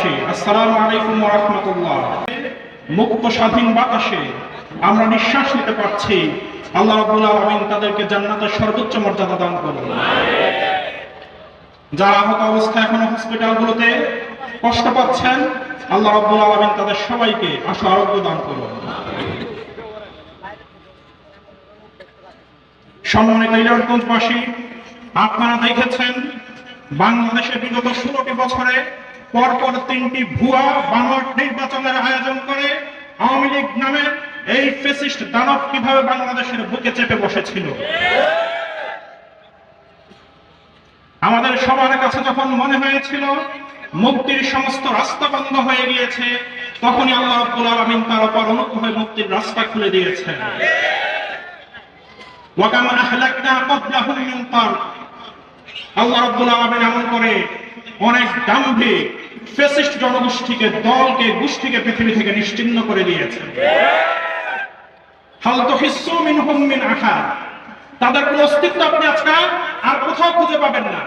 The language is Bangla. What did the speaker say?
বাংলাদেশবাসী, আসসালামু আলাইকুম ওয়া রাহমাতুল্লাহ। মুক্ত স্বাধীন বাতাসে আমরা নিঃশ্বাস নিতে পারছি। আল্লাহ রাব্বুল আলামিন তাদেরকে জান্নাতের সর্বোচ্চ মর্যাদা দান করুন। যারা আহত অবস্থায় এখনো হসপিটালগুলোতে কষ্ট পাচ্ছেন, আল্লাহ রাব্বুল আলামিন তাদের সবাইকে আশু আরোগ্য দান করুন। সম্মানিত ইলাহিগঞ্জবাসী, আপনারা দেখেছেন বাংলাদেশে বিগত 16টি বছরে পরপর 3টি ভুয়া বানোয়াট নির্বাচনের আয়োজন করে আওয়ামী লীগ নামের এই ফ্যাসিস্ট দানব কিভাবে বাংলাদেশের বুকে চেপে বসেছিল। আমাদের সবার কাছে যখন মনে হয়েছিল মুক্তির সমস্ত রাস্তা বন্ধ হয়ে গিয়েছে, তখনই আল্লাহ রাব্বুল আলামিন তার উপর অনুগ্রহ হয়ে মুক্তির রাস্তা খুলে দিয়েছেন। ওয়াকামা আহলাকনা ক্বাবলাহুম মিন কারন, আল্লাহ রাব্বুল আলামিন এমন করে অনেক দাম্ভিক ফ্যাসিস্ট জনগোষ্ঠীকে, দলকে, গোষ্ঠীকে পৃথিবী থেকে নিশ্চিহ্ন করে দিয়েছেন। হাল তুহিসসু মিনহুম মিন আহাদ, তাদের কোনো অস্তিত্ব আপনি আজকে আর কোথাও খুঁজে পাবেন না।